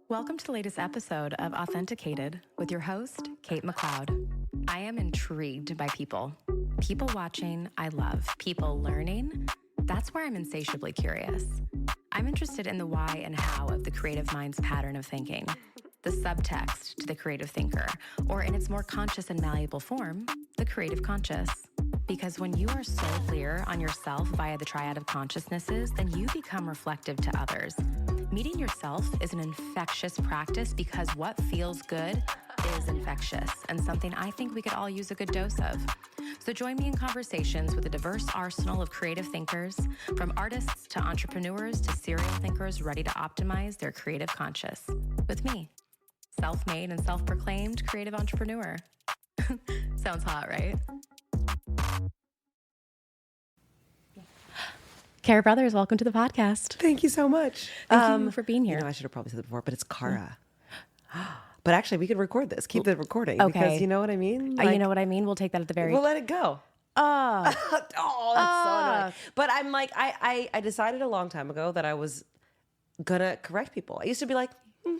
Welcome to the latest episode of Authenticated with your host, Kate McLeod. I am intrigued by people. People watching, I love. People learning, that's where I'm insatiably curious. I'm interested in the why and how of the creative mind's pattern of thinking, the subtext to the creative thinker, or in its more conscious and malleable form, the creative conscious. Because when you are so clear on yourself via the triad of consciousnesses, then you become reflective to others. Meeting yourself is an infectious practice because what feels good is infectious and something I think we could all use a good dose of. So join me in conversations with a diverse arsenal of creative thinkers, from artists to entrepreneurs to serial thinkers ready to optimize their creative conscious. With me, self-made and self-proclaimed creative entrepreneur. Sounds hot, right? Kara Brothers, welcome to the podcast. Thank you so much. Thank you for being here. You know, I should have probably said it before, but it's Kara. But actually, we could record this. Keep the recording. Okay. Because you know what I mean? You know what I mean? We'll take that at the very... We'll let it go. Oh, That's so annoying. But I'm like, I decided a long time ago that I was going to correct people. I used to be like, I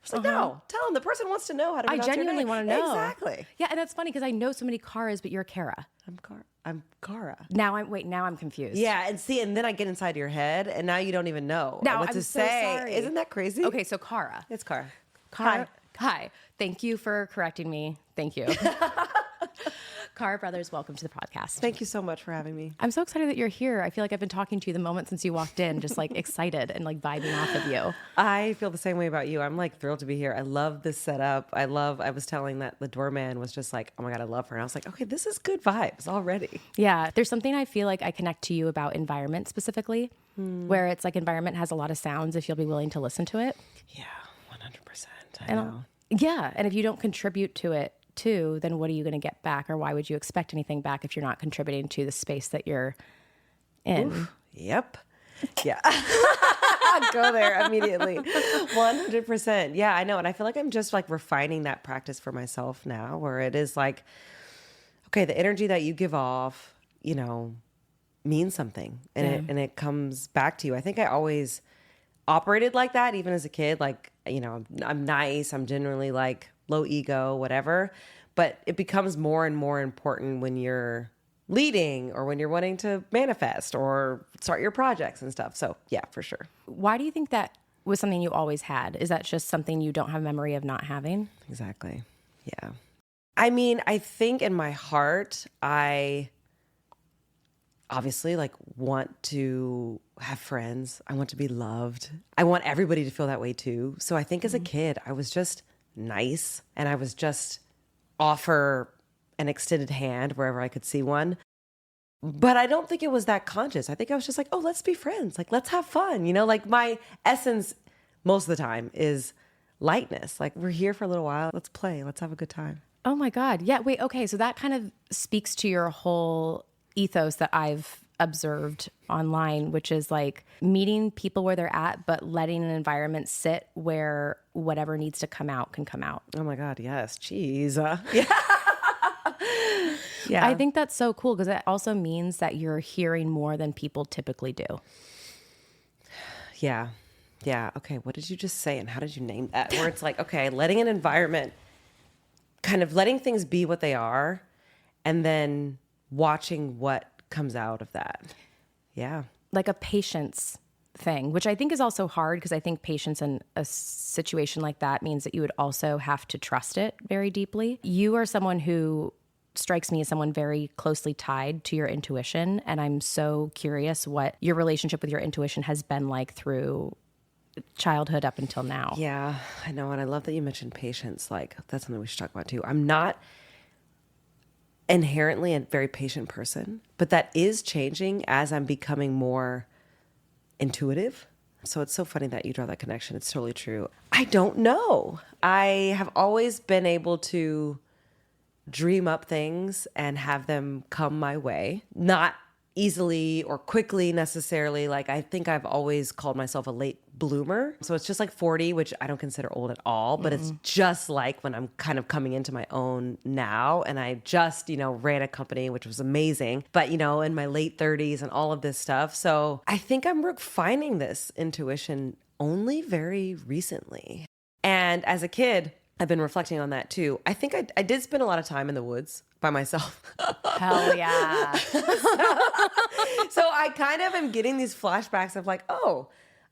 was like, no, tell them. The person wants to know how to I genuinely want to know. Exactly. Yeah, and that's funny because I know so many Karas, but you're Kara. I'm Kara. Now I'm confused. Yeah, and then I get inside your head, and now you don't even know what I'm to so say. sorry. Isn't that crazy? Okay, so Kara. It's Kara. Hi. Thank you for correcting me. Thank you. Kara Brothers, welcome to the podcast. Thank you so much for having me. I'm so excited that you're here. I feel like I've been talking to you the moment since you walked in, just like excited and like vibing off of you. I feel the same way about you. I'm like thrilled to be here. I love this setup. I was telling that the doorman was just like, oh my God, I love her. And I was like, okay, this is good vibes already. Yeah. There's something I feel like I connect to you about environment specifically, where it's like environment has a lot of sounds if you'll be willing to listen to it. Yeah, 100%. I know. Yeah. And if you don't contribute to it too, then what are you going to get back? Or why would you expect anything back if you're not contributing to the space that you're in? Oof. Yep. Yeah. Go there immediately. 100%. Yeah, I know. And I feel like I'm just like refining that practice for myself now, where it is like, okay, the energy that you give off, you know, means something, and it comes back to you. I think I always operated like that, even as a kid. Like, you know, I'm nice. I'm generally like low ego, whatever. But it becomes more and more important when you're leading or when you're wanting to manifest or start your projects and stuff. So yeah, for sure. Why do you think that was something you always had? Is that just something you don't have memory of not having? Exactly. Yeah. I mean, I think in my heart, I obviously like want to have friends. I want to be loved. I want everybody to feel that way too. So I think as a kid, I was just nice, and I was just offer an extended hand wherever I could see one. But I don't think it was that conscious. I think I was just like, oh, let's be friends. Like, let's have fun. You know, like my essence most of the time is lightness. Like, we're here for a little while. Let's play. Let's have a good time. Oh my God. Yeah. Wait. Okay. So that kind of speaks to your whole ethos that I've observed online, which is like meeting people where they're at, but letting an environment sit where whatever needs to come out can come out. Oh my God. Yes. Jeez. Yeah. I think that's so cool because it also means that you're hearing more than people typically do. Yeah. Yeah. Okay. What did you just say? And how did you name that? Where it's like, okay, letting an environment, kind of letting things be what they are, and then watching what comes out of that. Yeah. Like a patience thing, which I think is also hard because I think patience in a situation like that means that you would also have to trust it very deeply. You are someone who strikes me as someone very closely tied to your intuition. And I'm so curious what your relationship with your intuition has been like through childhood up until now. Yeah, I know. And I love that you mentioned patience. Like, that's something we should talk about too. I'm not inherently a very patient person, but that is changing as I'm becoming more intuitive. So it's so funny that you draw that connection. It's totally true. I don't know. I have always been able to dream up things and have them come my way. Not easily or quickly necessarily. Like, I think I've always called myself a late bloomer. So it's just like 40, which I don't consider old at all, but it's just like when I'm kind of coming into my own now. And I just, ran a company, which was amazing, but, in my late 30s and all of this stuff. So I think I'm refining this intuition only very recently. And as a kid, I've been reflecting on that too. I think I did spend a lot of time in the woods by myself. Hell yeah. So I kind of am getting these flashbacks of like, oh,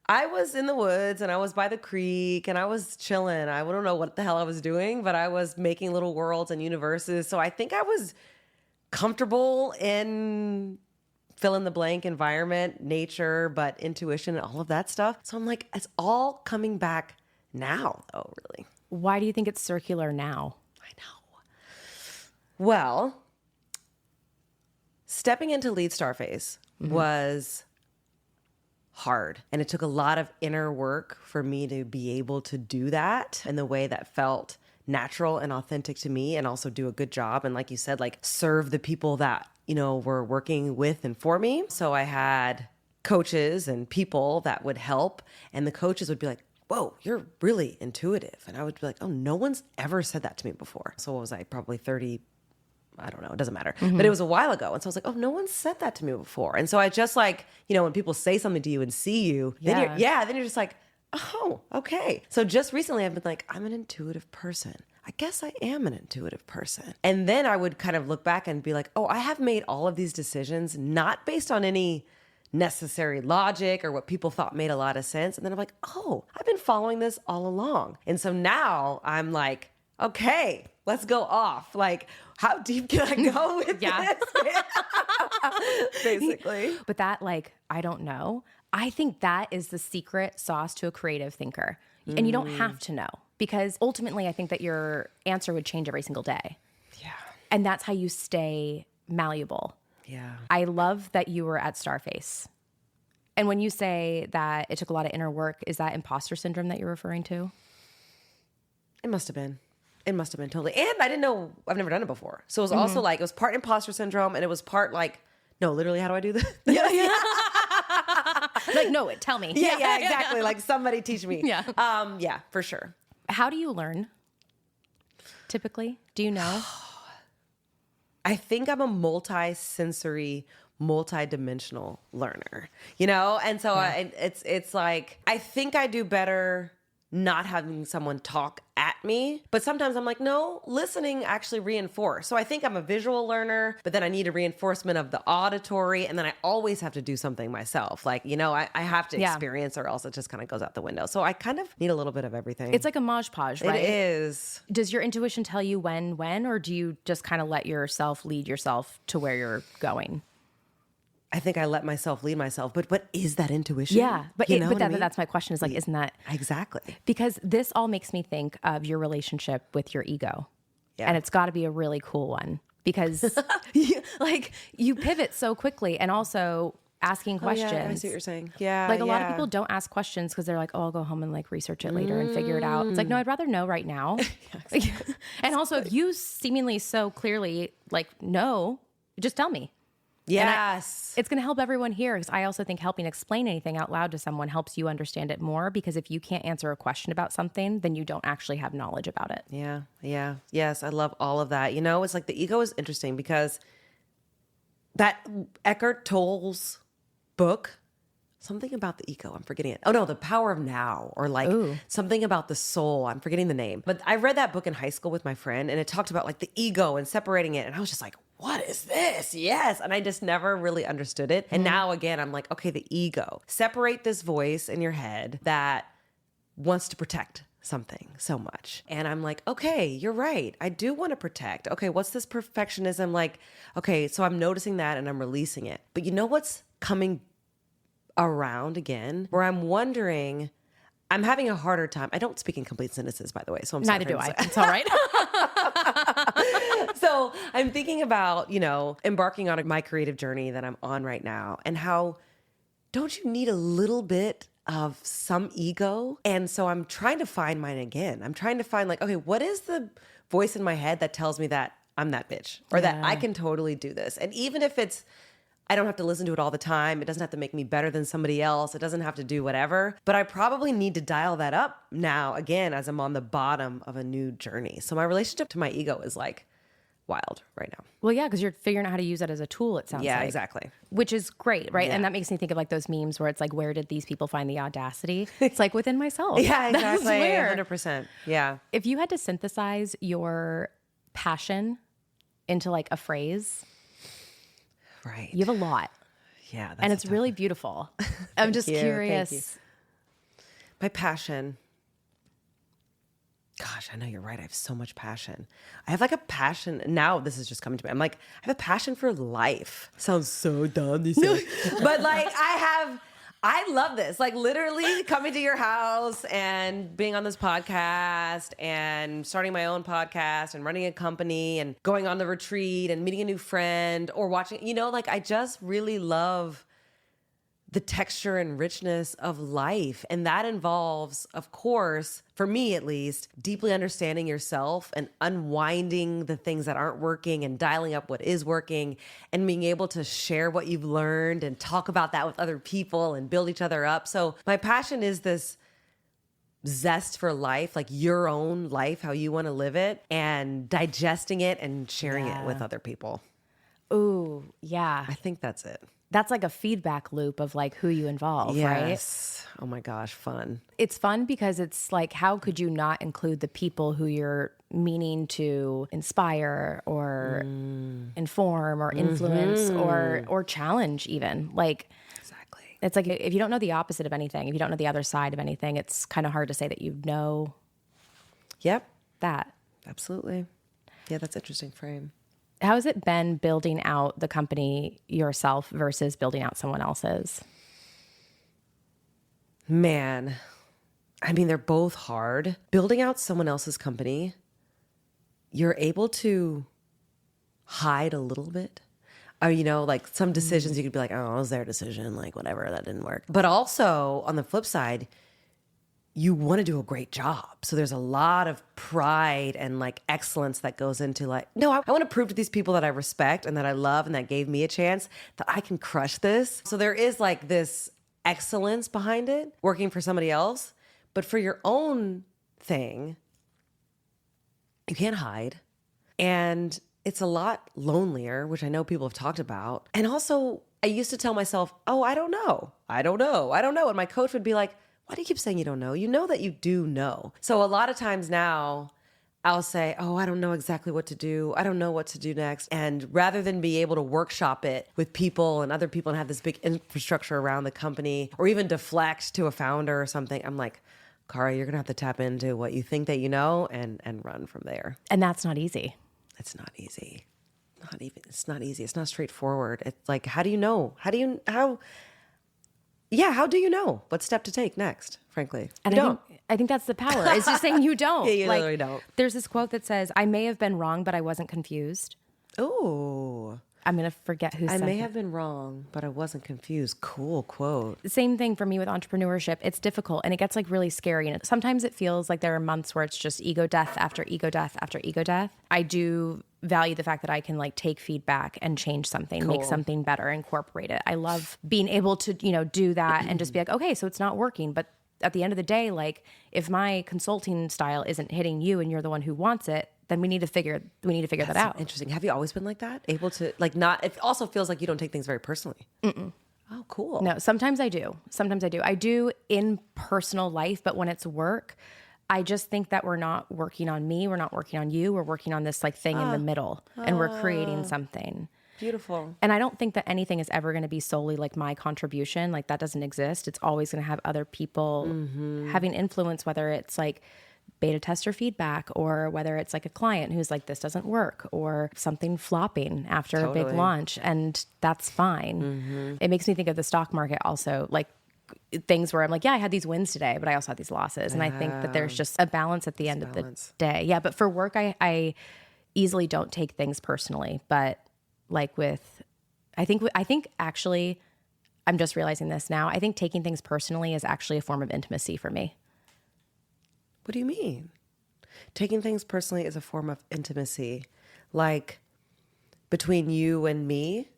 I was in the woods and I was by the creek and I was chilling. I don't know what the hell I was doing, but I was making little worlds and universes. So I think I was comfortable in fill in the blank environment, nature, but intuition and all of that stuff. So I'm like, it's all coming back now. Oh, really? Why do you think it's circular now? I know. Well, stepping into lead Starface was hard. And it took a lot of inner work for me to be able to do that in the way that felt natural and authentic to me, and also do a good job. And like you said, like serve the people that, were working with and for me. So I had coaches and people that would help, and the coaches would be like, whoa, you're really intuitive. And I would be like, oh, no one's ever said that to me before. So what was I, probably 30, I don't know, it doesn't matter. But it was a while ago. And so I was like, oh, no one said that to me before. And so I just like, when people say something to you and see you, then you're just like, oh, okay. So just recently I've been like, I'm an intuitive person. I guess I am an intuitive person. And then I would kind of look back and be like, oh, I have made all of these decisions not based on any necessary logic or what people thought made a lot of sense. And then I'm like, oh, I've been following this all along. And so now I'm like, okay, let's go off. Like, how deep can I go with this? Basically. But that, like, I don't know. I think that is the secret sauce to a creative thinker. And you don't have to know, because ultimately I think that your answer would change every single day. Yeah. And that's how you stay malleable. Yeah. I love that you were at Starface. And when you say that it took a lot of inner work, is that imposter syndrome that you're referring to? It must have been. It must have been totally. And I didn't know, I've never done it before. So it was also like, it was part imposter syndrome, and it was part like, no, literally, how do I do this? Yeah. Like, no, tell me. Yeah, exactly. Like, somebody teach me. Yeah. Yeah, for sure. How do you learn? Typically, do you know? I think I'm a multi-sensory, multi-dimensional learner, And so it's like, I think I do better not having someone talk at me. But sometimes I'm like, no, listening actually reinforce. So I think I'm a visual learner, but then I need a reinforcement of the auditory. And then I always have to do something myself. Like, I have to experience, or else it just kind of goes out the window. So I kind of need a little bit of everything. It's like a Mod Podge, right? It is. Does your intuition tell you when, or do you just kind of let yourself lead yourself to where you're going? I think I let myself lead myself, but what is that intuition? Yeah, but I that's my question, is like, isn't that... Exactly. Because this all makes me think of your relationship with your ego. Yeah. And it's got to be a really cool one, because you pivot so quickly, and also asking questions. Yeah, I see what you're saying. Yeah. Like a lot of people don't ask questions because they're like, oh, I'll go home and like research it later and figure it out. It's like, no, I'd rather know right now. Exactly. And also, if you seemingly so clearly like, no, just tell me. Yes. It's going to help everyone here, because I also think helping explain anything out loud to someone helps you understand it more, because if you can't answer a question about something, then you don't actually have knowledge about it. Yeah. Yeah. Yes. I love all of that. It's like the ego is interesting, because that Eckhart Tolle's book, something about the ego, I'm forgetting it. Oh no, The Power of Now, or like something about the soul. I'm forgetting the name. But I read that book in high school with my friend, and it talked about like the ego and separating it. And I was just like, what is this? Yes. And I just never really understood it. And now again, I'm like, okay, the ego. Separate this voice in your head that wants to protect something so much. And I'm like, okay, you're right. I do want to protect. Okay, what's this perfectionism? Like, okay, so I'm noticing that and I'm releasing it. But you know what's coming around again? Where I'm wondering, I'm having a harder time. I don't speak in complete sentences, by the way. So I'm sorry. Neither do I. It's all right. So I'm thinking about, embarking on my creative journey that I'm on right now, and how don't you need a little bit of some ego? And so I'm trying to find mine again. I'm trying to find like, okay, what is the voice in my head that tells me that I'm that bitch, or that I can totally do this? And even if I don't have to listen to it all the time. It doesn't have to make me better than somebody else. It doesn't have to do whatever. But I probably need to dial that up now again, as I'm on the bottom of a new journey. So my relationship to my ego is like, wild right now. Well, yeah, because you're figuring out how to use it as a tool, it sounds like. Yeah, exactly. Which is great, right? Yeah. And that makes me think of like those memes where it's like, where did these people find the audacity? It's like within myself. Yeah, exactly. That's where. 100%. Yeah. If you had to synthesize your passion into like a phrase, Right. you have a lot. Yeah. That's And it's really beautiful. I'm just curious. Thank you. My passion. Gosh, I know you're right. I have so much passion. I have like a passion. Now this is just coming to me. I'm like, I have a passion for life. Sounds so dumb. But like I love this. Like literally coming to your house and being on this podcast and starting my own podcast and running a company and going on the retreat and meeting a new friend or watching, like I just really love the texture and richness of life. And that involves, of course, for me at least, deeply understanding yourself and unwinding the things that aren't working and dialing up what is working and being able to share what you've learned and talk about that with other people and build each other up. So my passion is this zest for life, like your own life, how you want to live it, and digesting it and sharing it with other people. Ooh, yeah. I think that's it. That's like a feedback loop of like who you involve, right? Yes. Oh my gosh, fun. It's fun because it's like, how could you not include the people who you're meaning to inspire or inform or influence or challenge even? Like, Exactly. it's like if you don't know the opposite of anything, if you don't know the other side of anything, it's kind of hard to say that you know Yep. that. Absolutely. Yeah, that's an interesting frame. How has it been building out the company yourself versus building out someone else's? Man, I mean, they're both hard. Building out someone else's company, you're able to hide a little bit. Or, like some decisions you could be like, oh, it was their decision, like whatever, that didn't work. But also on the flip side, you want to do a great job. So there's a lot of pride and like excellence that goes into like, no, I want to prove to these people that I respect and that I love and that gave me a chance that I can crush this. So there is like this excellence behind it, working for somebody else. But for your own thing, you can't hide. And it's a lot lonelier, which I know people have talked about. And also, I used to tell myself, oh, I don't know. And my coach would be like, why do you keep saying you don't know? You know that you do know. So a lot of times now I'll say, oh, I don't know exactly what to do. I don't know what to do next. And rather than be able to workshop it with people and other people and have this big infrastructure around the company or even deflect to a founder or something, I'm like, Kara, you're going to have to tap into what you think that you know and run from there. And that's not easy. It's not easy. It's not easy. It's not straightforward. It's like, how do you know? How do you know what step to take next, frankly? And I think that's the power. It's just saying you don't. Yeah, you literally don't. There's this quote that says, I may have been wrong, but I wasn't confused. Oh. I'm going to forget who said I may it. have been wrong, but I wasn't confused. Cool quote. Same thing for me with entrepreneurship. It's difficult and it gets like really scary. And sometimes it feels like there are months where it's just ego death after ego death after ego death. I do value the fact that I can like take feedback and change something, make something better, incorporate it. I love being able to, do that and just be like, okay, so it's not working. But at the end of the day, like if my consulting style isn't hitting you and you're the one who wants it, then we need to figure that out. Interesting. Have you always been like that? Able to like not, it also feels like you don't take things very personally. Mm-mm. Oh, cool. No, sometimes I do. I do in personal life, but when it's work, I just think that we're not working on me. We're not working on you. We're working on this like thing in the middle and we're creating something. Beautiful. And I don't think that anything is ever going to be solely like my contribution. Like that doesn't exist. It's always going to have other people having influence, whether it's like beta tester feedback or whether it's like a client who's like, this doesn't work or something flopping after a big launch. And that's fine. It makes me think of the stock market also, like things where I'm like, yeah, I had these wins today, but I also had these losses. And I think that there's just a balance at the end of the day. Yeah. But for work, I easily don't take things personally, but like I think actually, I'm just realizing this now. I think taking things personally is actually a form of intimacy for me. What do you mean? Taking things personally is a form of intimacy, like between you and me,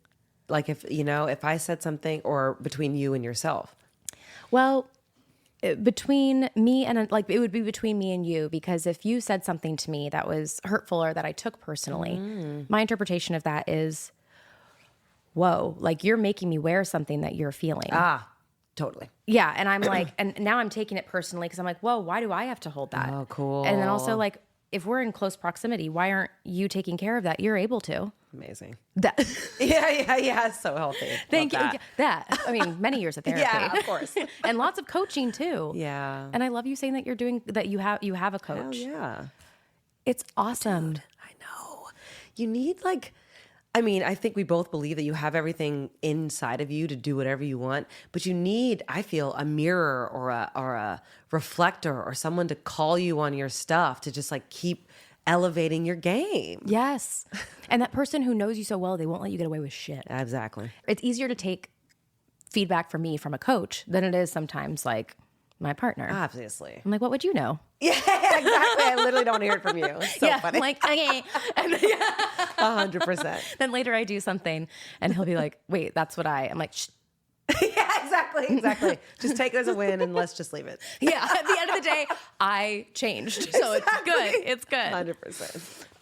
like if I said something, or between you and yourself. Well, between me and like, it would be between me and you, because if you said something to me that was hurtful or that I took personally, my interpretation of that is, whoa, like you're making me wear something that you're feeling. Totally. Yeah. And I'm like, and now I'm taking it personally because I'm like, whoa, why do I have to hold that? Oh, cool. And then also like, if we're in close proximity, why aren't you taking care of that? You're able to. Amazing. That. Yeah. So healthy. Thank you. That. I mean, many years of therapy. Yeah, of course. And lots of coaching too. Yeah. And I love you saying that you're doing that. You have a coach. Hell yeah. It's awesome. Dude, I know. You need I think we both believe that you have everything inside of you to do whatever you want, but you need, I feel, a mirror or a reflector or someone to call you on your stuff to just like keep elevating your game. Yes. And that person who knows you so well, they won't let you get away with shit. Exactly. It's easier to take feedback from me from a coach than it is sometimes like my partner. Obviously. I'm like, what would you know? Yeah, exactly. I literally don't want to hear it from you. It's so funny. I'm like, okay. 100%. Then later I do something and he'll be like, wait, that's what I'm like, shh. Yeah, exactly. Just take it as a win and let's just leave it. Yeah. At the end of the day, I changed. So it's good.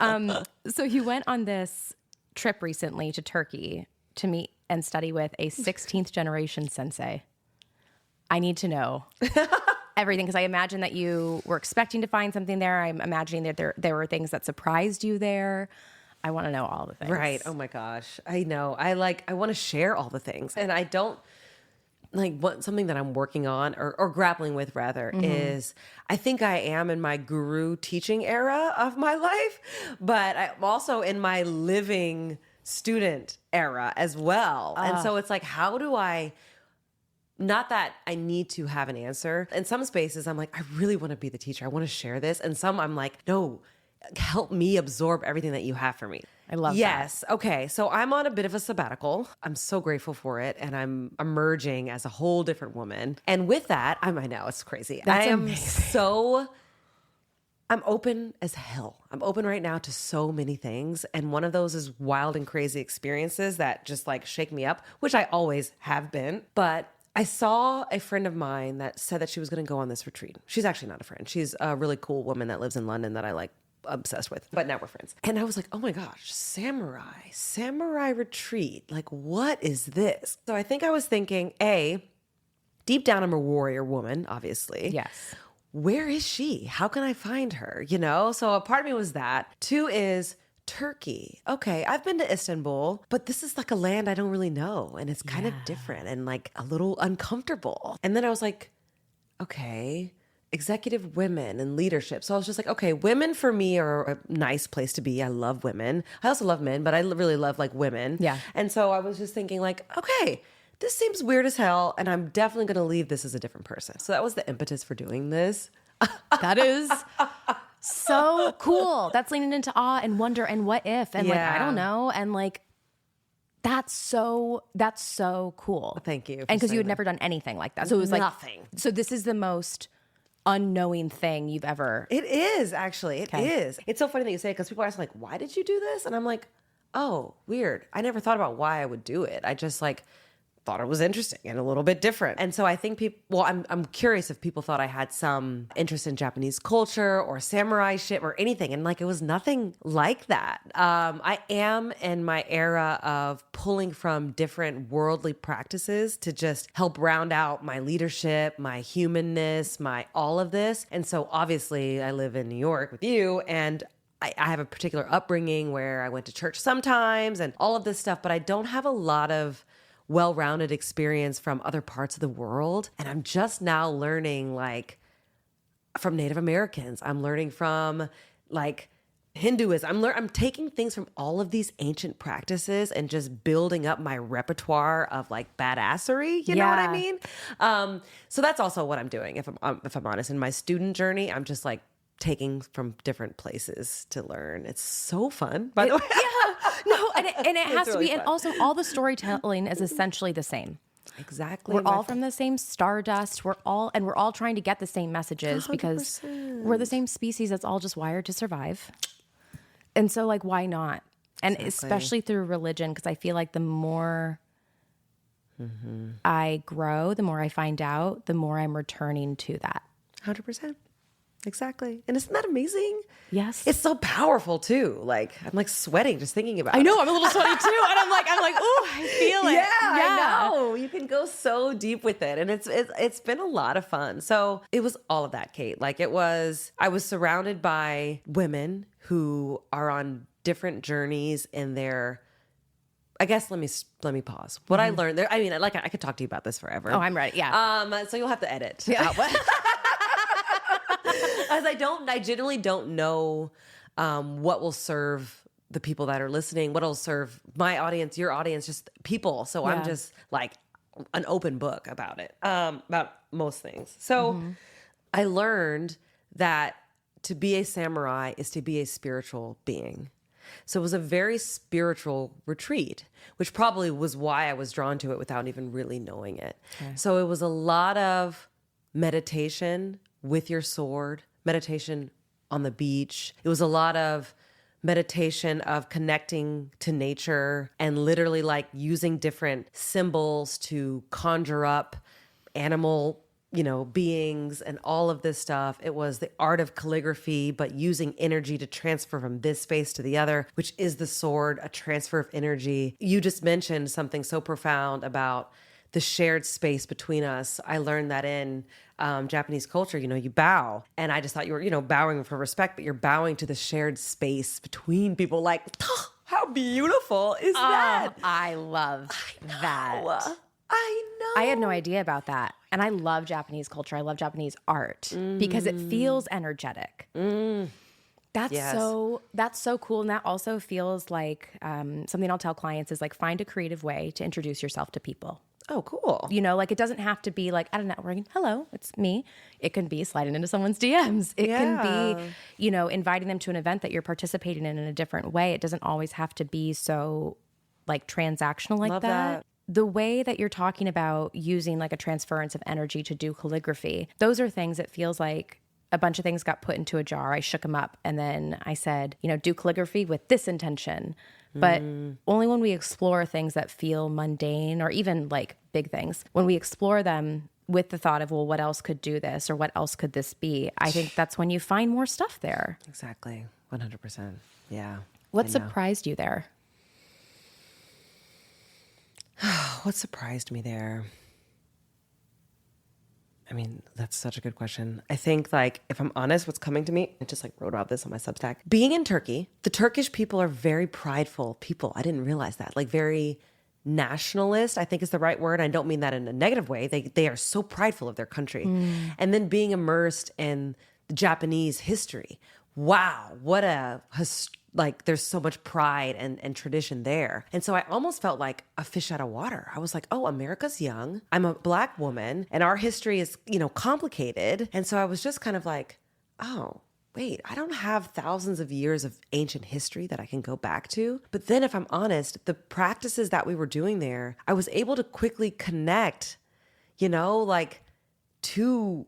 100%. So you went on this trip recently to Turkey to meet and study with a 16th generation sensei. I need to know everything, because I imagine that you were expecting to find something there. I'm imagining that there were things that surprised you there. I want to know all the things. Right. Oh my gosh. I know. I want to share all the things. And I don't what something that I'm working on or grappling with rather is, I think I am in my guru teaching era of my life, but I'm also in my living student era as well. And so it's like, how do I, not that I need to have an answer. In some spaces, I'm like, I really want to be the teacher. I want to share this. And some I'm like, no, help me absorb everything that you have for me. I love that. Yes. Okay. So I'm on a bit of a sabbatical. I'm so grateful for it. And I'm emerging as a whole different woman. And with that, I know it's crazy. That's I am amazing. I'm open as hell. I'm open right now to so many things. And one of those is wild and crazy experiences that just like shake me up, which I always have been. But I saw a friend of mine that said that she was going to go on this retreat. She's actually not a friend. She's a really cool woman that lives in London that I like obsessed with, but now we're friends. And I was like, oh my gosh, samurai retreat. Like, what is this? So I think I was thinking, deep down, I'm a warrior woman, obviously. Yes. Where is she? How can I find her? So a part of me was that. Two is Turkey. Okay, I've been to Istanbul, but this is like a land I don't really know. And it's kind of different and like a little uncomfortable. And then I was like, okay, executive women and leadership. So I was just like, okay, women for me are a nice place to be. I love women. I also love men, but I really love like women. Yeah. And so I was just thinking like, okay, this seems weird as hell. And I'm definitely going to leave this as a different person. So that was the impetus for doing this. That is so cool. That's leaning into awe and wonder and what if and like, I don't know. And like, that's so cool. Thank you. And because you had never done anything like that. So it was like nothing. So this is the most unknowing thing you've ever. It is actually. It is. It's so funny that you say it because people ask like, why did you do this? And I'm like, oh, weird. I never thought about why I would do it. I just like thought it was interesting and a little bit different. And so I think I'm curious if people thought I had some interest in Japanese culture or samurai shit or anything. And like, it was nothing like that. I am in my era of pulling from different worldly practices to just help round out my leadership, my humanness, my all of this. And so obviously I live in New York with you, and I have a particular upbringing where I went to church sometimes and all of this stuff, but I don't have a lot of well-rounded experience from other parts of the world. And I'm just now learning like from Native Americans. I'm learning from like Hinduism. I'm taking things from all of these ancient practices and just building up my repertoire of like badassery. You know what I mean? So that's also what I'm doing. If I'm honest, in my student journey, I'm just like taking from different places to learn. It's so fun, by the way. No, and it has to really be. fun. And also all the storytelling is essentially the same. Exactly. We're all from the same stardust. We're all trying to get the same messages 100%. because we're the same species that's all just wired to survive. And so like, why not? And especially through religion, because I feel like the more I grow, the more I find out, the more I'm returning to that. 100%. Exactly. And isn't that amazing? Yes. It's so powerful too. Like, I'm like sweating just thinking about it. I know, I'm a little sweaty too. And I'm like, ooh, I feel it. Yeah, I know. You can go so deep with it. And it's been a lot of fun. So it was all of that, Kate. Like I was surrounded by women who are on different journeys in their, I guess, let me pause. What I learned there, I mean, like I could talk to you about this forever. Oh, I'm ready. Yeah. So you'll have to edit. Out As I generally don't know what will serve the people that are listening, what will serve my audience, your audience, just people. So I'm just like an open book about it, about most things. So I learned that to be a samurai is to be a spiritual being. So it was a very spiritual retreat, which probably was why I was drawn to it without even really knowing it. Okay. So it was a lot of meditation with your sword, meditation on the beach. It was a lot of meditation of connecting to nature and literally like using different symbols to conjure up animal, beings and all of this stuff. It was the art of calligraphy, but using energy to transfer from this space to the other, which is the sword, a transfer of energy. You just mentioned something so profound about the shared space between us. I learned that in Japanese culture, you bow. And I just thought you were, bowing for respect, but you're bowing to the shared space between people. Like, how beautiful is that? I love that. I know. I had no idea about that. And I love Japanese culture. I love Japanese art because it feels energetic. That's so cool. And that also feels like something I'll tell clients is like, find a creative way to introduce yourself to people. Oh, cool. Like it doesn't have to be like at a networking, hello, it's me. It can be sliding into someone's DMs. It can be, inviting them to an event that you're participating in a different way. It doesn't always have to be so like transactional like Love that. The way that you're talking about using like a transference of energy to do calligraphy, those are things that feels like a bunch of things got put into a jar. I shook them up and then I said, do calligraphy with this intention. But only when we explore things that feel mundane or even like big things, when we explore them with the thought of, well, what else could do this or what else could this be? I think that's when you find more stuff there. Exactly. 100%. Yeah. What surprised you there? What surprised me there? I mean, that's such a good question. I think, like, if I'm honest, what's coming to me, I just like wrote about this on my Substack. Being in Turkey, the Turkish people are very prideful people. I didn't realize that. Like, very nationalist, I think is the right word. I don't mean that in a negative way. They are so prideful of their country. And then being immersed in the Japanese history. Wow, what there's so much pride and tradition there. And so I almost felt like a fish out of water. I was like, oh, America's young. I'm a Black woman and our history is, complicated. And so I was just kind of like, oh, wait, I don't have thousands of years of ancient history that I can go back to. But then if I'm honest, the practices that we were doing there, I was able to quickly connect, to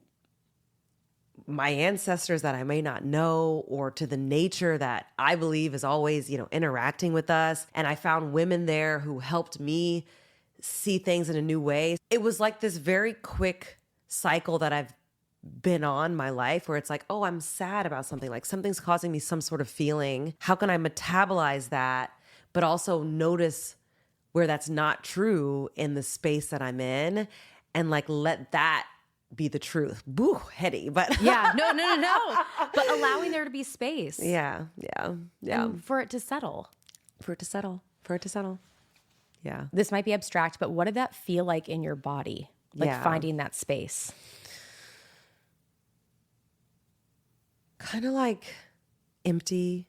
my ancestors that I may not know, or to the nature that I believe is always, interacting with us. And I found women there who helped me see things in a new way. It was like this very quick cycle that I've been on my life where it's like, oh, I'm sad about something, like something's causing me some sort of feeling. How can I metabolize that, but also notice where that's not true in the space that I'm in, and like let that be the truth. Boo, heady, but yeah, no. But allowing there to be space. Yeah. And for it to settle. Yeah. This might be abstract, but what did that feel like in your body? Like finding that space? Kind of like empty.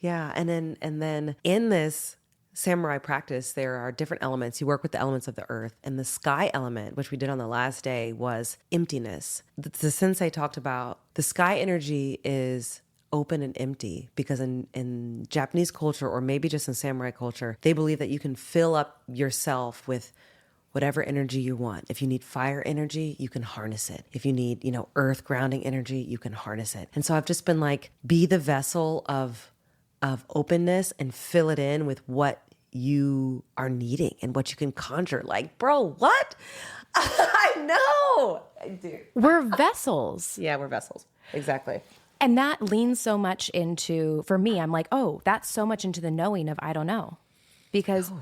Yeah. And then in this samurai practice, there are different elements. You work with the elements of the earth, and the sky element, which we did on the last day, was emptiness. The sensei talked about the sky energy is open and empty because in Japanese culture, or maybe just in samurai culture, they believe that you can fill up yourself with whatever energy you want. If you need fire energy, you can harness it. If you need, earth grounding energy, you can harness it. And so I've just been like, be the vessel of openness and fill it in with what you are needing and what you can conjure. Like, bro, what? I know. Dude. We're vessels. Yeah, we're vessels. Exactly. And that leans so much into, for me, I'm like, oh, that's so much into the knowing of I don't know. Because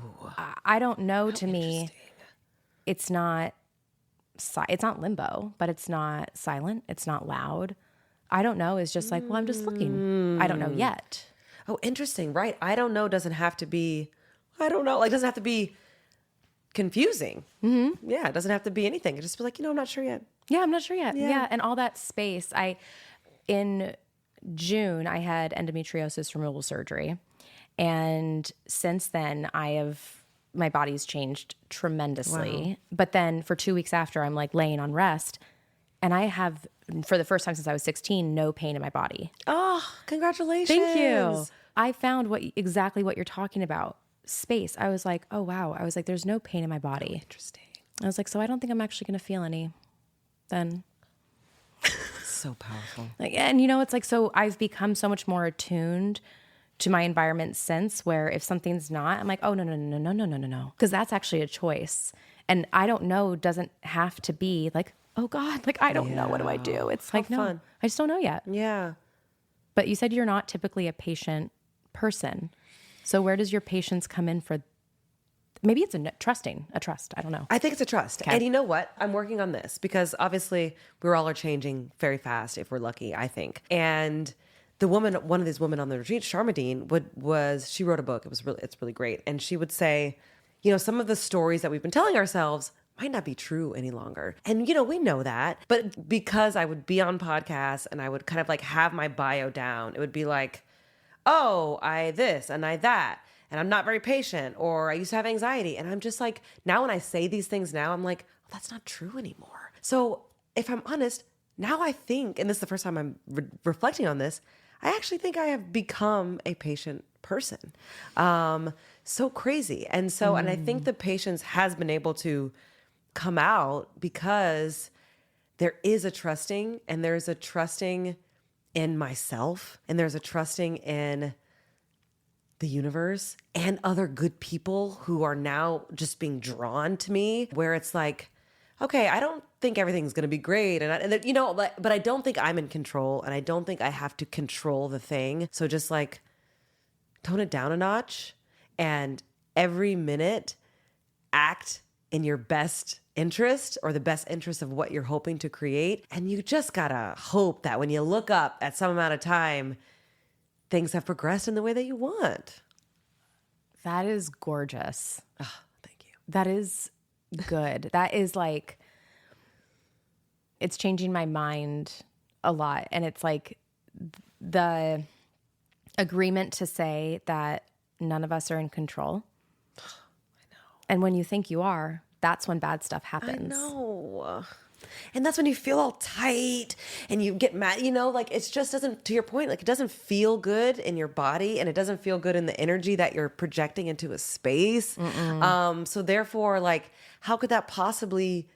I don't know, to me, it's not limbo, but it's not silent. It's not loud. I don't know is just like, well, I'm just looking. I don't know yet. Oh, interesting. Right. I don't know doesn't have to be, I don't know. Like, doesn't have to be confusing. Mm-hmm. Yeah. It doesn't have to be anything. It just be like, I'm not sure yet. Yeah, I'm not sure yet. Yeah. And all that space. In June, I had endometriosis removal surgery. And since then, my body's changed tremendously. Wow. But then for 2 weeks after, I'm like laying on rest. And I have, for the first time since I was 16, no pain in my body. Oh, congratulations. Thank you. I found exactly what you're talking about. Space. I was like, oh, wow. I was like, there's no pain in my body. Oh, interesting. I was like, so I don't think I'm actually going to feel any then. So powerful. And it's like, so I've become so much more attuned to my environment since, where if something's not, I'm like, oh, no. Because that's actually a choice. And I don't know doesn't have to be like, oh God, like, I don't know. What do I do? It's like, no, fun. I just don't know yet. Yeah. But you said you're not typically a patient person. So where does your patience come in for? Maybe it's a trust. I don't know. I think it's a trust. Okay. And you know what? I'm working on this because obviously we all are changing very fast if we're lucky, I think. And one of these women on the retreat, Sharmadine, she wrote a book. It's really great. And she would say, some of the stories that we've been telling ourselves might not be true any longer. And, we know that. But because I would be on podcasts and I would kind of like have my bio down, it would be like, oh, I this and I that. And I'm not very patient, or I used to have anxiety. And I'm just like, now when I say these things now, I'm like, oh, that's not true anymore. So if I'm honest, now I think, and this is the first time I'm reflecting on this, I actually think I have become a patient person. So crazy. And so, and I think the patience has been able to come out because there is a trusting, and there's a trusting in myself, and there's a trusting in the universe and other good people who are now just being drawn to me, where it's like, okay, I don't think everything's going to be great. But I don't think I'm in control, and I don't think I have to control the thing. So just like tone it down a notch, and every minute act in your best interest, or the best interest of what you're hoping to create. And you just got to hope that when you look up at some amount of time, things have progressed in the way that you want. That is gorgeous. Oh, thank you. That is good. That is like, it's changing my mind a lot. And it's like the agreement to say that none of us are in control. I know. And when you think you are, that's when bad stuff happens. I know. And that's when you feel all tight and you get mad, like it just doesn't, to your point, like it doesn't feel good in your body, and it doesn't feel good in the energy that you're projecting into a space. So therefore, like, how could that possibly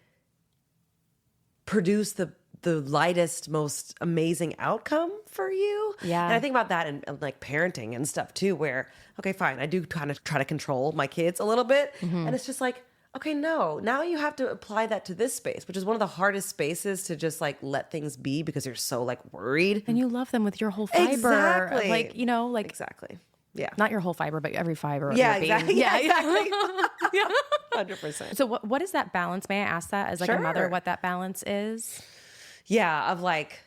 produce the lightest, most amazing outcome for you? Yeah. And I think about that in like parenting and stuff too, where, okay, fine, I do kind of try to control my kids a little bit. And it's just like, okay, no, now you have to apply that to this space, which is one of the hardest spaces to just like let things be because you're so like worried. And you love them with your whole fiber. Exactly. Like, exactly. Yeah. Not your whole fiber, but every fiber. Yeah, of exactly. Yeah, exactly. Yeah. 100%. So what is that balance? May I ask that as like a mother, what that balance is? Yeah. Of like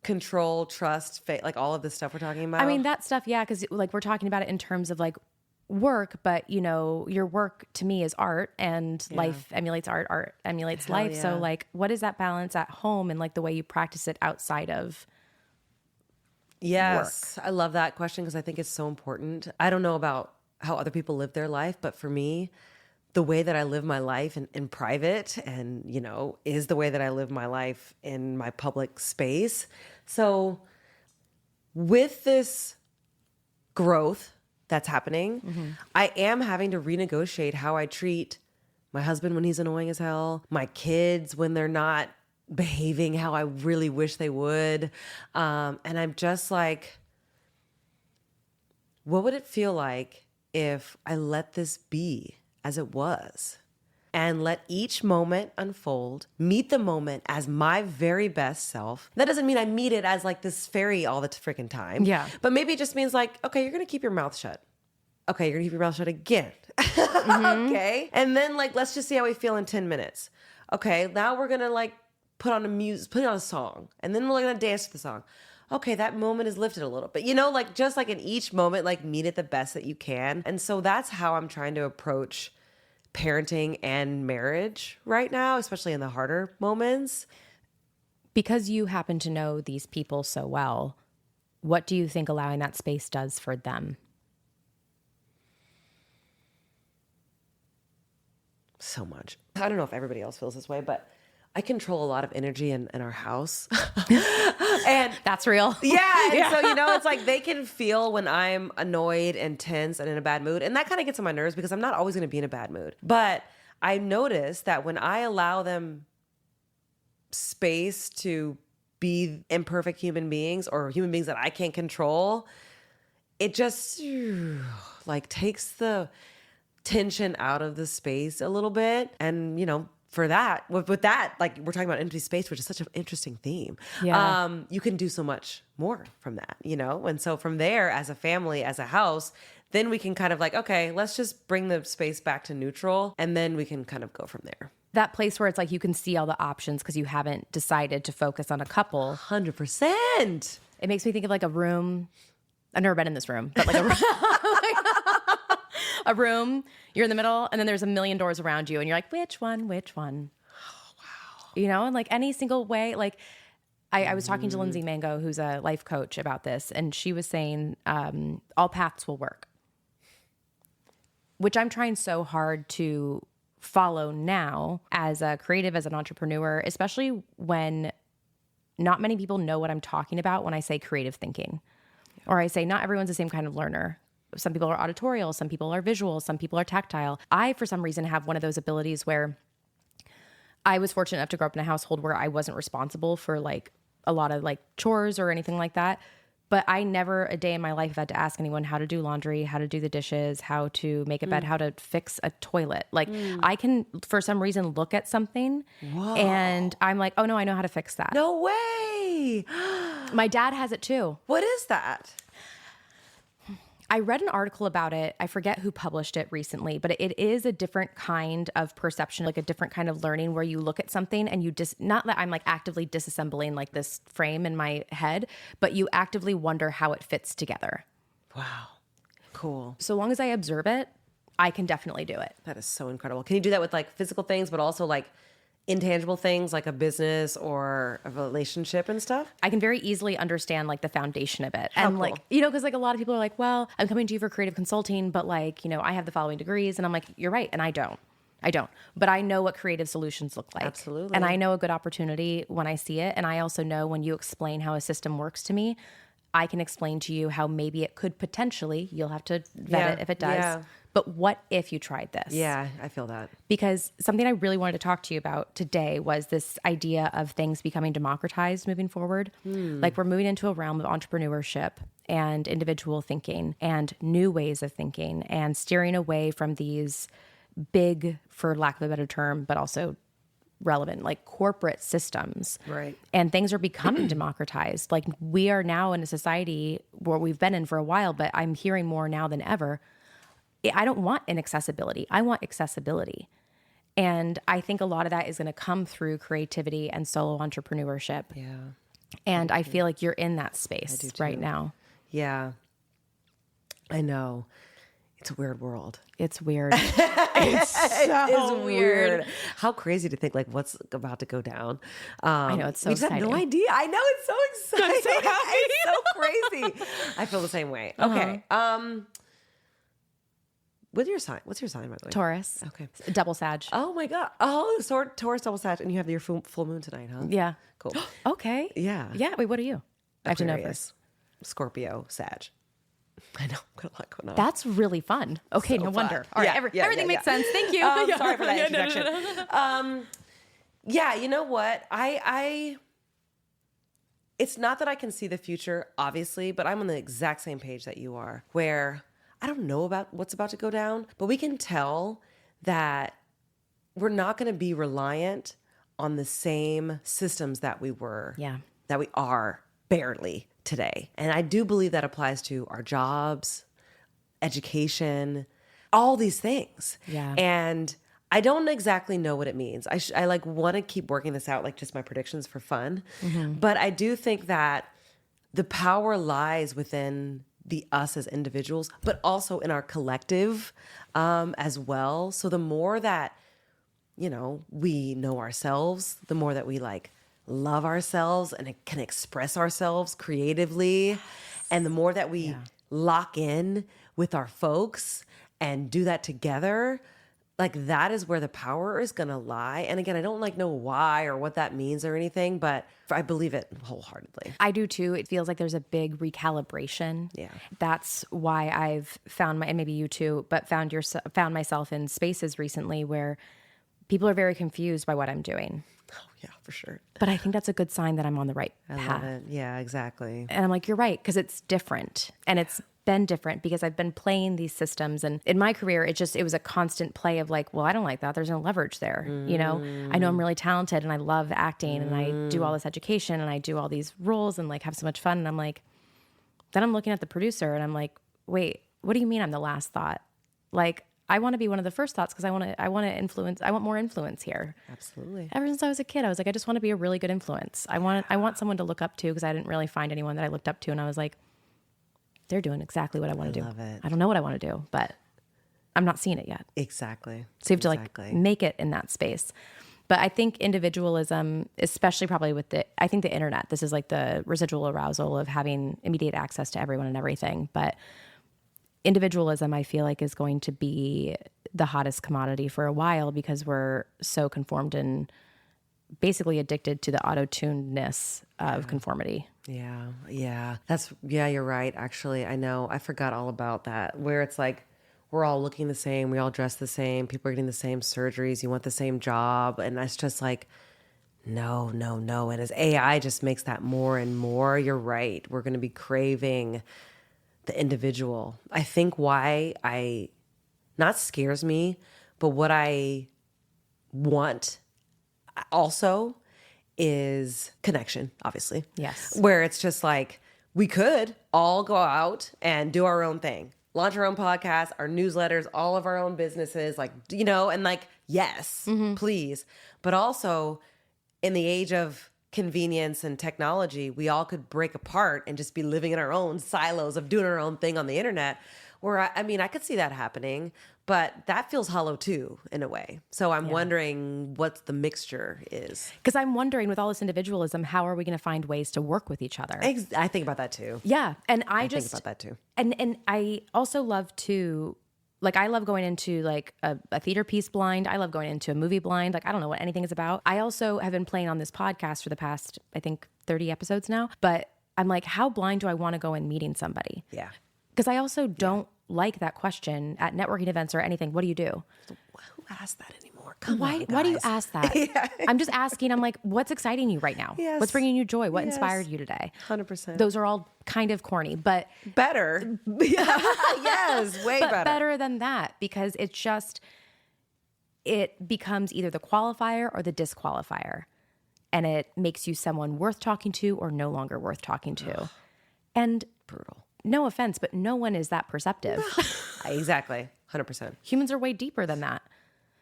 control, trust, faith, like all of this stuff we're talking about. I mean, that stuff. Yeah. Cause like we're talking about it in terms of like work, but your work to me is art, and life emulates art emulates life. Yeah. So like, what is that balance at home and like the way you practice it outside of work? I love that question because I think it's so important. I don't know about how other people live their life, but for me, the way that I live my life in private and, is the way that I live my life in my public space. So with this growth that's happening, I am having to renegotiate how I treat my husband when he's annoying as hell, my kids when they're not behaving how I really wish they would. And I'm just like, what would it feel like if I let this be as it was and let each moment unfold, meet the moment as my very best self. That doesn't mean I meet it as like this fairy all the freaking time. Yeah. But maybe it just means like, okay, you're going to keep your mouth shut. Okay, you're going to keep your mouth shut again. Okay. And then like, let's just see how we feel in 10 minutes. Okay, now we're going to like put on a song. And then we're going to dance to the song. Okay, that moment is lifted a little bit. You know, like just like in each moment, like meet it the best that you can. And so that's how I'm trying to approach parenting and marriage right now, especially in the harder moments. Because you happen to know these people so well, what do you think allowing that space does for them? So much. I don't know if everybody else feels this way, but I control a lot of energy in our house. And that's real. Yeah. And so, you know, it's like they can feel when I'm annoyed and tense and in a bad mood. And that kind of gets on my nerves because I'm not always going to be in a bad mood. But I notice that when I allow them space to be imperfect human beings or human beings that I can't control, it just like takes the tension out of the space a little bit. And, you know, for that, with that, like we're talking about empty space, which is such an interesting theme. Yeah. You can do so much more from that, you know? And so from there, as a family, as a house, then we can kind of like, okay, let's just bring the space back to neutral. And then we can kind of go from there. That place where it's like you can see all the options because you haven't decided to focus on a couple. 100%. It makes me think of like a room. I've never been in this room, but like a room. A room, you're in the middle, and then there's a million doors around you, and you're like, which one? Oh, wow. You know, and like any single way, like I was talking to Lindsay Mango, who's a life coach, about this, and she was saying all paths will work, which I'm trying so hard to follow now as a creative, as an entrepreneur, especially when not many people know what I'm talking about when I say creative thinking, or I say not everyone's the same kind of learner. Some people are auditorial, some people are visual, some people are tactile. I, for some reason, have one of those abilities where I was fortunate enough to grow up in a household where I wasn't responsible for like a lot of like chores or anything like that. But I never a day in my life have had to ask anyone how to do laundry, how to do the dishes, how to make a bed, how to fix a toilet. Like I can, for some reason, look at something and I'm like, oh no, I know how to fix that. No way. My dad has it too. What is that? I read an article about it. I forget who published it recently, but it is a different kind of perception, like a different kind of learning where you look at something and you not that I'm like actively disassembling like this frame in my head, but you actively wonder how it fits together. Wow. Cool. So long as I observe it, I can definitely do it. That is so incredible. Can you do that with like physical things, but also like intangible things like a business or a relationship and stuff? I can very easily understand like the foundation of it. How And cool. like, you know, because like a lot of people are like, well, I'm coming to you for creative consulting, but like, you know, I have the following degrees. And I'm like, you're right. And I don't. But I know what creative solutions look like. Absolutely. And I know a good opportunity when I see it. And I also know when you explain how a system works to me, I can explain to you how maybe it could potentially, you'll have to vet it if it does. Yeah. But what if you tried this? Yeah, I feel that. Because something I really wanted to talk to you about today was this idea of things becoming democratized moving forward. Like we're moving into a realm of entrepreneurship and individual thinking and new ways of thinking and steering away from these big, for lack of a better term, but also relevant, like corporate systems. Right. And things are becoming democratized. Like we are now in a society where we've been in for a while, but I'm hearing more now than ever. I don't want inaccessibility. I want accessibility. And I think a lot of that is going to come through creativity and solo entrepreneurship. Yeah. And I feel like you're in that space right now. Yeah. I know. It's a weird world. It's weird. It's weird. How crazy to think like what's about to go down. I know, it's so we just exciting. have no idea. I know, it's so exciting. I'm so happy. It's so crazy. I feel the same way. Okay. What's your sign, by the way? Taurus. Okay. Double Sag. Oh my God. Oh, Taurus double Sag. And you have your full moon tonight, huh? Yeah. Cool. Okay. Yeah. Yeah. Wait, what are you? I have to know Aquarius, first. Scorpio, Sag. I know. I've got a lot going on. That's really fun. Okay, So no fun. wonder. All right, everything makes sense. Thank you. Sorry for that introduction. Yeah, you know what? It's not that I can see the future, obviously, but I'm on the exact same page that you are, where I don't know about what's about to go down, but we can tell that we're not going to be reliant on the same systems that we were, that we are barely today. And I do believe that applies to our jobs, education, all these things. Yeah. And I don't exactly know what it means. I like want to keep working this out, like just my predictions for fun. But I do think that the power lies within the us as individuals, but also in our collective as well. So the more that, we know ourselves, the more that we like love ourselves and can express ourselves creatively. And the more that we lock in with our folks and do that together, like that is where the power is going to lie. And again, I don't know why or what that means or anything, but I believe it wholeheartedly. I do too. It feels like there's a big recalibration. Yeah. That's why I've found and maybe you too, but found myself in spaces recently where people are very confused by what I'm doing. Oh yeah, for sure. But I think that's a good sign that I'm on the right path. I love it. Yeah, exactly. And I'm like, you're right, because it's different. And it's been different because I've been playing these systems. And in my career, it was a constant play of like, well, I don't like that. There's no leverage there. I know I'm really talented and I love acting and I do all this education and I do all these roles and like have so much fun. And I'm like, then I'm looking at the producer and I'm like, wait, what do you mean I'm the last thought? Like, I want to be one of the first thoughts because I want to influence. I want more influence here. Absolutely. Ever since I was a kid, I was like, I just want to be a really good influence. I want someone to look up to because I didn't really find anyone that I looked up to. And I was like, they're doing exactly what I want to do. Love it. I don't know what I want to do, but I'm not seeing it yet. Exactly. So you have to like make it in that space. But I think individualism, especially probably with the internet, this is like the residual arousal of having immediate access to everyone and everything. But individualism, I feel like, is going to be the hottest commodity for a while because we're so conformed and basically addicted to the auto-tunedness of conformity. Yeah. You're right. Actually, I know. I forgot all about that, where it's like we're all looking the same. We all dress the same. People are getting the same surgeries. You want the same job. And it's just like, no. And as AI just makes that more and more, you're right. We're going to be craving the individual. I think not scares me, but what I want also is connection, obviously. Yes. Where it's just like, we could all go out and do our own thing, launch our own podcast, our newsletters, all of our own businesses, like, and like, yes, please. But also in the age of convenience and technology, we all could break apart and just be living in our own silos of doing our own thing on the internet, where I could see that happening, but that feels hollow too, in a way. So I'm wondering what the mixture is. Because I'm wondering, with all this individualism, how are we going to find ways to work with each other? I think about that too. Yeah. And I think about that too. And I also love to, like, I love going into like a theater piece blind. I love going into a movie blind. Like, I don't know what anything is about. I also have been playing on this podcast for the past, I think, 30 episodes now. But I'm like, how blind do I want to go in meeting somebody? Yeah. Because I also don't like that question at networking events or anything. What do you do? Who asked that anymore? Why do you ask that? I'm just asking. I'm like, what's exciting you right now? Yes. What's bringing you joy? What inspired you today? 100%. Those are all kind of corny, but better. Yes, way but better. Better than that, because it becomes either the qualifier or the disqualifier. And it makes you someone worth talking to or no longer worth talking to. And brutal. No offense, but no one is that perceptive. Exactly. 100%. Humans are way deeper than that.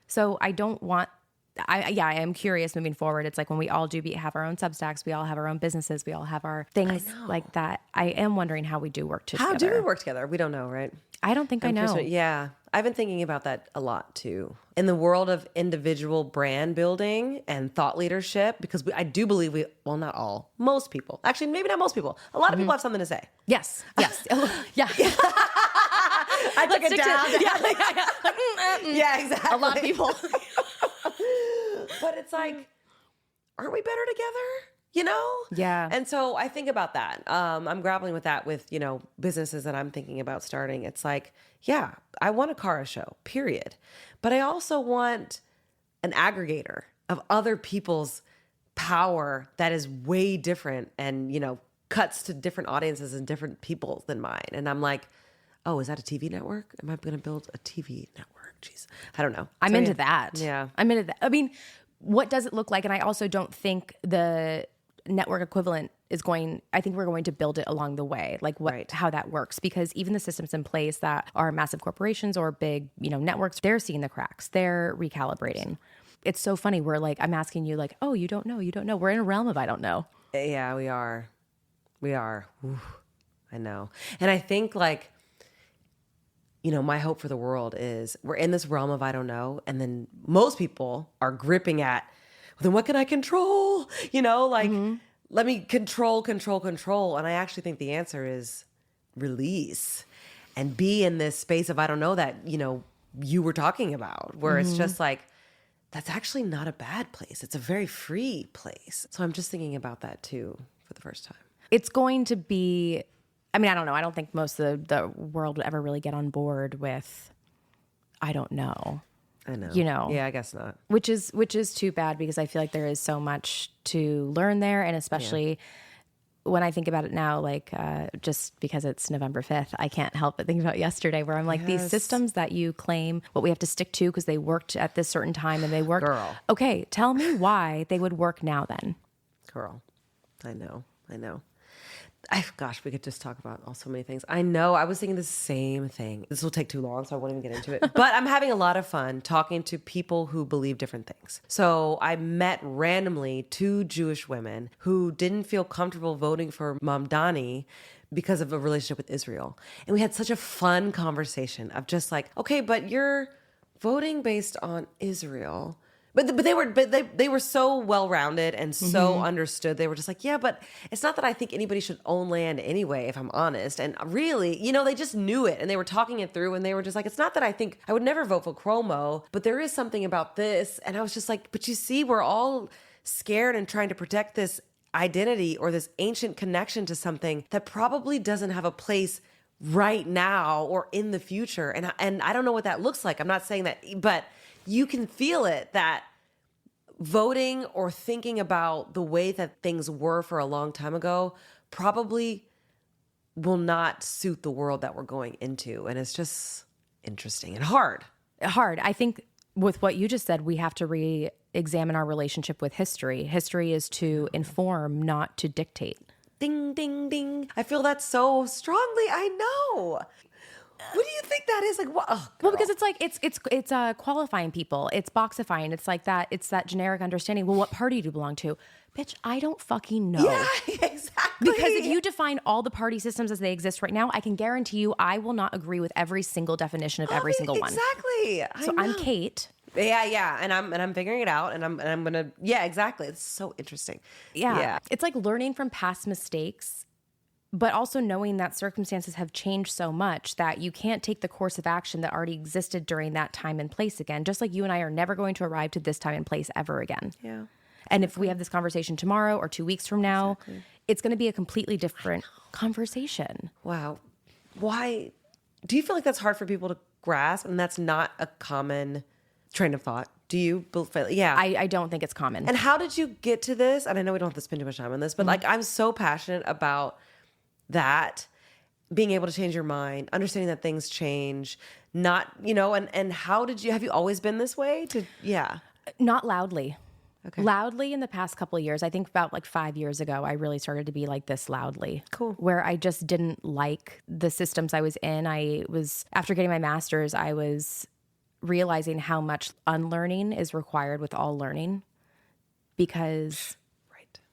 So I don't want, I am curious moving forward. It's like when we all have our own Substacks, we all have our own businesses, we all have our things like that. I am wondering how we do work together. How do we work together? We don't know, right? I don't think I know. Yeah. I've been thinking about that a lot too. In the world of individual brand building and thought leadership, because I do believe not all, most people, actually maybe not most people, a lot of people have something to say. Yes. Yeah. I took it down. Yeah, exactly. A lot of people. But it's like, aren't we better together? Yeah. And so I think about that. I'm grappling with that with, businesses that I'm thinking about starting. It's like, yeah, I want a Kara show, period. But I also want an aggregator of other people's power that is way different and, cuts to different audiences and different people than mine. And I'm like, oh, is that a TV network? Am I going to build a TV network? Jeez, I don't know. I'm into that. Yeah. I'm into that. I mean, what does it look like? And I also don't think the network equivalent I think we're going to build it along the way, like how that works, because even the systems in place that are massive corporations or big, networks, they're seeing the cracks, they're recalibrating. It's so funny. We're like, I'm asking you like, oh, you don't know. We're in a realm of, I don't know. Yeah, we are. Ooh, I know. And I think like, my hope for the world is we're in this realm of I don't know. And then most people are gripping at, well, then what can I control? Let me control. And I actually think the answer is release and be in this space of I don't know that, you were talking about, where it's just like, that's actually not a bad place. It's a very free place. So I'm just thinking about that too for the first time. It's going to be, I mean, I don't know. I don't think most of the world would ever really get on board with, I don't know. I know. Yeah, I guess not. Which is too bad, because I feel like there is so much to learn there. And especially when I think about it now, like just because it's November 5th, I can't help but think about yesterday, where I'm like, these systems that you claim what we have to stick to because they worked at this certain time and they worked. Girl. Okay, tell me why they would work now then. Girl, I know. Gosh, we could just talk about so many things. I know. I was thinking the same thing. This will take too long, so I won't even get into it. But I'm having a lot of fun talking to people who believe different things. So I met randomly 2 Jewish women who didn't feel comfortable voting for Mamdani because of a relationship with Israel. And we had such a fun conversation of just like, okay, but you're voting based on Israel. But they were so well-rounded and so understood. They were just like, yeah, but it's not that I think anybody should own land anyway, if I'm honest. And really, they just knew it, and they were talking it through, and they were just like, it's not that I think I would never vote for Cuomo, but there is something about this. And I was just like, but you see, we're all scared and trying to protect this identity or this ancient connection to something that probably doesn't have a place right now or in the future. And I don't know what that looks like. I'm not saying that, but you can feel it, that voting or thinking about the way that things were for a long time ago probably will not suit the world that we're going into. And it's just interesting and hard. I think with what you just said, we have to re-examine our relationship with history. History is to inform, not to dictate. Ding, ding, ding. I feel that so strongly. I know. What do you think that is? Like, what? Oh, well, because it's like, it's qualifying people. It's boxifying. It's like that. It's that generic understanding. Well, what party do you belong to? Bitch, I don't fucking know. Yeah, exactly. Because if you define all the party systems as they exist right now, I can guarantee you I will not agree with every single definition of every single one. Exactly. So I'm Kate. Yeah. And I'm figuring it out, and I'm gonna, yeah, exactly. It's so interesting. Yeah. It's like learning from past mistakes, but also knowing that circumstances have changed so much that you can't take the course of action that already existed during that time and place again. Just like you and I are never going to arrive to this time and place ever again. Yeah. And if we have this conversation tomorrow or 2 weeks from now, it's going to be a completely different conversation. Wow. Why? Do you feel like that's hard for people to grasp? And that's not a common train of thought? Do you? Yeah. I don't think it's common. And how did you get to this? And I know we don't have to spend too much time on this, but like, I'm so passionate about that, being able to change your mind, understanding that things change, not, and how did have you always been this way? Not loudly. Okay. Loudly in the past couple of years. I think about like 5 years ago, I really started to be like this loudly. Cool. Where I just didn't like the systems I was in. After getting my master's, I was realizing how much unlearning is required with all learning. Because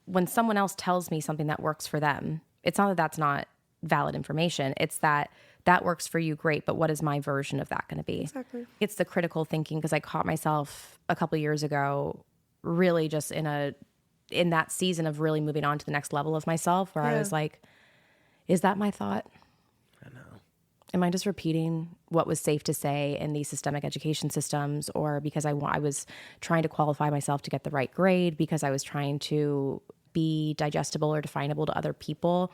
when someone else tells me something that works for them, it's not that that's not valid information. It's that works for you, great, but what is my version of that going to be? Exactly. It's the critical thinking, because I caught myself a couple of years ago really just in that season of really moving on to the next level of myself, where I was like, is that my thought? I know. Am I just repeating what was safe to say in these systemic education systems, or because I was trying to qualify myself to get the right grade, because I was trying to be digestible or definable to other people?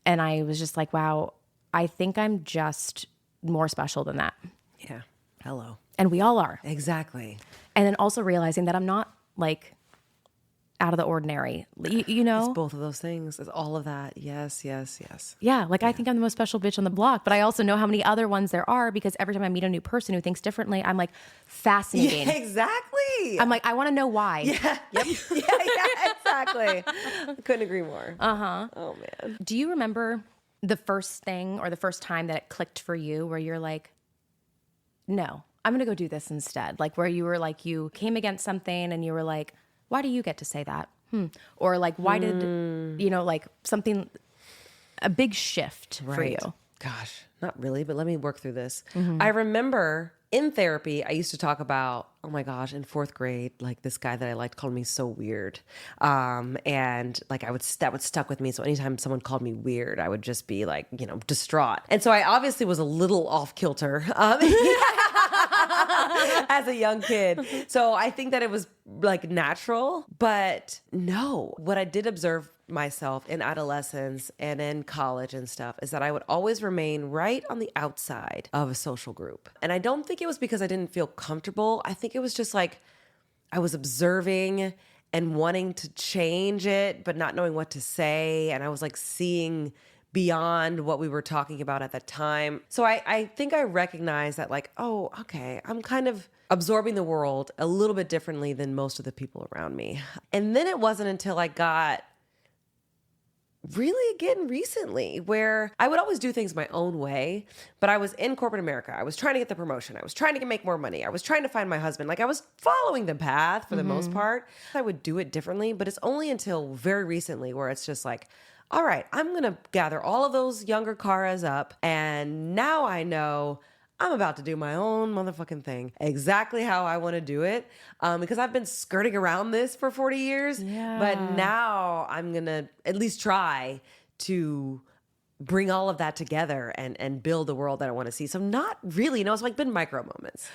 And I was just like, wow, I think I'm just more special than that. Yeah. Hello. And we all are. Exactly. And then also realizing that I'm not like out of the ordinary. You know? It's both of those things. It's all of that. Yes, yes, yes. Yeah. Like I think I'm the most special bitch on the block, but I also know how many other ones there are because every time I meet a new person who thinks differently, I'm like, fascinating. Yeah, exactly. I'm like, I want to know why. Yeah. Yep. yeah, exactly. I couldn't agree more. Oh, man. Do you remember the first thing or the first time that it clicked for you where you're like, no, I'm going to go do this instead? Like where you were like, you came against something and you were like, why do you get to say that? Or like, why did, like something, a big shift for you? Gosh, not really, but let me work through this. I remember in therapy, I used to talk about, oh my gosh, in fourth grade, like this guy that I liked called me so weird. And like that would stuck with me. So anytime someone called me weird, I would just be like, distraught. And so I obviously was a little off kilter. As a young kid. So I think that it was like natural, but no, what I did observe myself in adolescence and in college and stuff is that I would always remain right on the outside of a social group. And I don't think it was because I didn't feel comfortable. I think it was just like I was observing and wanting to change it, but not knowing what to say. And I was like seeing beyond what we were talking about at that time. So I think I recognized that like, oh, okay, I'm kind of absorbing the world a little bit differently than most of the people around me. And then it wasn't until I got really again recently where I would always do things my own way, but I was in corporate America. I was trying to get the promotion. I was trying to make more money. I was trying to find my husband. Like I was following the path for the most part. I would do it differently, but it's only until very recently where it's just like, all right, I'm going to gather all of those younger Karas up. And now I know I'm about to do my own motherfucking thing exactly how I want to do it. Because I've been skirting around this for 40 years. Yeah. But now I'm going to at least try to bring all of that together and build the world that I want to see. So not really, it's like been micro moments.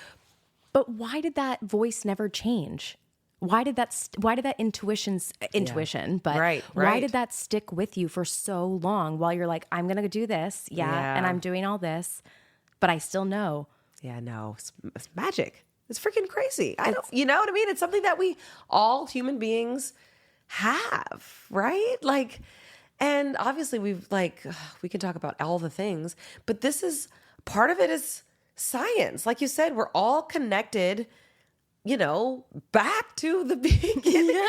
But why did that voice never change? Why did that intuition, but Right. why did that stick with you for so long while you're like, I'm going to do this. And I'm doing all this, but I still know. Yeah, no, it's magic. It's freaking crazy. You know what I mean? It's something that we all human beings have, right? Like, and obviously we can talk about all the things, but this is part of it is science. Like you said, we're all connected, back to the beginning.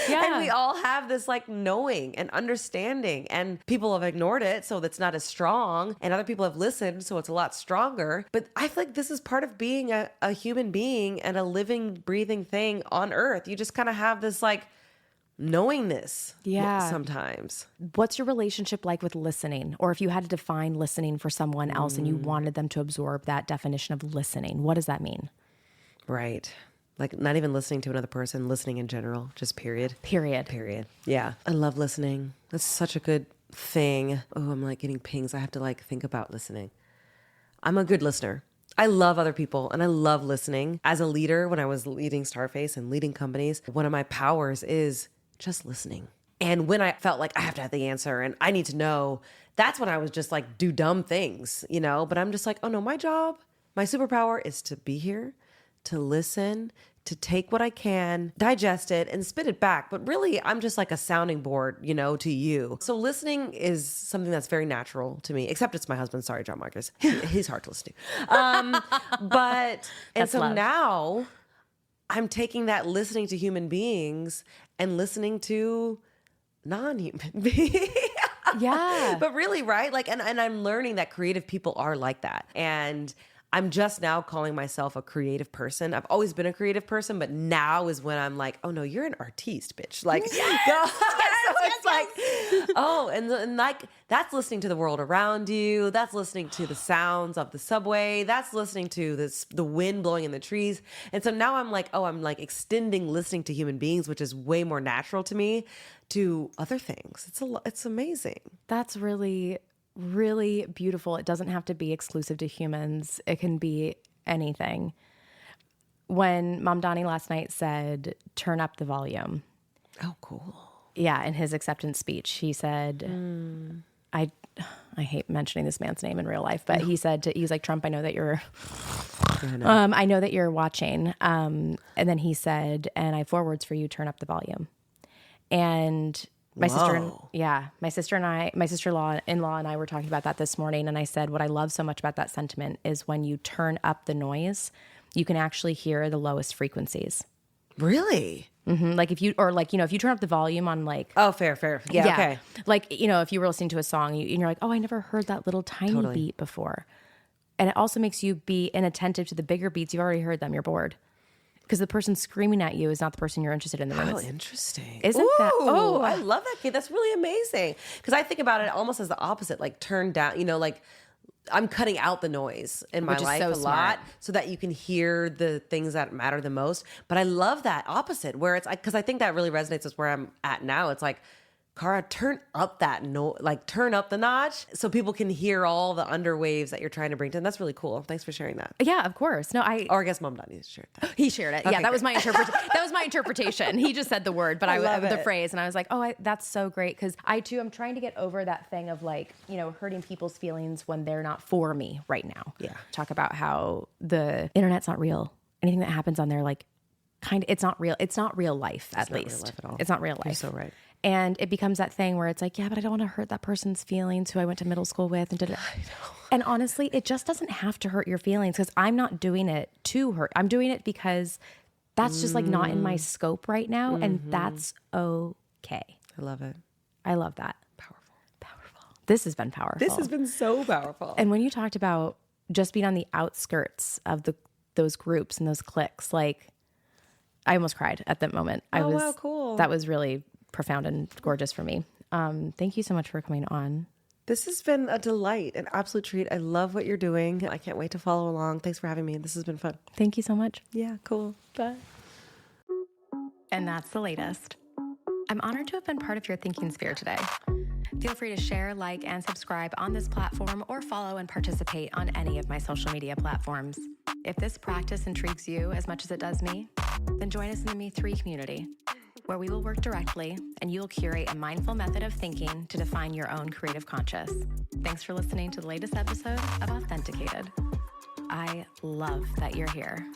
Yeah. And we all have this like knowing and understanding, and people have ignored it, so that's not as strong, and other people have listened, so it's a lot stronger. But I feel like this is part of being a human being and a living, breathing thing on earth. You just kind of have this like knowingness sometimes. What's your relationship like with listening? Or if you had to define listening for someone else and you wanted them to absorb that definition of listening, what does that mean? Right. Like not even listening to another person, listening in general, just period. Period. Yeah. I love listening. That's such a good thing. Oh, I'm like getting pings. I have to like think about listening. I'm a good listener. I love other people and I love listening. As a leader, when I was leading Starface and leading companies, one of my powers is just listening. And when I felt like I have to have the answer and I need to know, that's when I was just like do dumb things, but I'm just like, oh no, my job, my superpower is to be here, to listen, to take what I can, digest it, and spit it back. But really, I'm just like a sounding board, to you. So listening is something that's very natural to me, except it's my husband. Sorry, John Marcus. He's hard to listen to. And so love. Now I'm taking that listening to human beings and listening to non-human beings. Yeah. But really, right? Like, and I'm learning that creative people are like that. And I'm just now calling myself a creative person. I've always been a creative person, but now is when I'm like, oh no, you're an artiste, bitch. Like, yes, so it's like, oh, and like that's listening to the world around you. That's listening to the sounds of the subway. That's listening to the wind blowing in the trees. And so now I'm like, oh, I'm like extending listening to human beings, which is way more natural to me, to other things. It's amazing. That's really beautiful. It doesn't have to be exclusive to humans. It can be anything. When Mom Donnie last night said, turn up the volume. Oh, cool. Yeah, in his acceptance speech, he said, I hate mentioning this man's name in real life, but he said he's like, Trump, I know that you're I know that you're watching. And then he said, and I have 4 words for you, turn up the volume. And my sister-in-law and I were talking about that this morning. And I said, what I love so much about that sentiment is when you turn up the noise, you can actually hear the lowest frequencies. Really? Mm-hmm. Like if you turn up the volume on like... Oh, fair. Yeah, okay. Like, if you were listening to a song and you're like, oh, I never heard that little tiny beat before. And it also makes you be inattentive to the bigger beats. You've already heard them. You're bored. Because the person screaming at you is not the person you're interested in the room. Oh, interesting. Isn't that? Oh, I love that, Kate. That's really amazing. Because I think about it almost as the opposite, like turn down, like I'm cutting out the noise in my life a lot so that you can hear the things that matter the most. But I love that opposite where it's like, because I think that really resonates with where I'm at now. It's like, Kara, turn up turn up the notch so people can hear all the underwaves that you're trying to bring to them. That's really cool. Thanks for sharing that. Yeah, of course. No, I guess Mom Dot needs to share that. He shared it. Okay, yeah, that was my interpretation. He just said the word, but the phrase, and I was like, oh, that's so great because I too am trying to get over that thing of like, hurting people's feelings when they're not for me right now. Yeah. Talk about how the internet's not real. Anything that happens on there, like, it's not real. It's not real life. At least real life at all. It's not real life. You're so right. And it becomes that thing where it's like, yeah, but I don't want to hurt that person's feelings who I went to middle school with. And And honestly, it just doesn't have to hurt your feelings because I'm not doing it to hurt. I'm doing it because that's just like not in my scope right now. Mm-hmm. And that's okay. I love it. I love that. Powerful. This has been powerful. This has been so powerful. And when you talked about just being on the outskirts of those groups and those cliques, like I almost cried at that moment. Wow, cool. That was really profound and gorgeous for me. Thank you so much for coming on. This has been a delight, an absolute treat. I love what you're doing. I can't wait to follow along. Thanks for having me. This has been fun. Thank you so much. Yeah, cool. Bye. And that's the latest. I'm honored to have been part of your thinking sphere today. Feel free to share, like, and subscribe on this platform or follow and participate on any of my social media platforms. If this practice intrigues you as much as it does me, then join us in the Me3 community, where we will work directly and you'll curate a mindful method of thinking to define your own creative conscious. Thanks for listening to the latest episode of Authenticated. I love that you're here.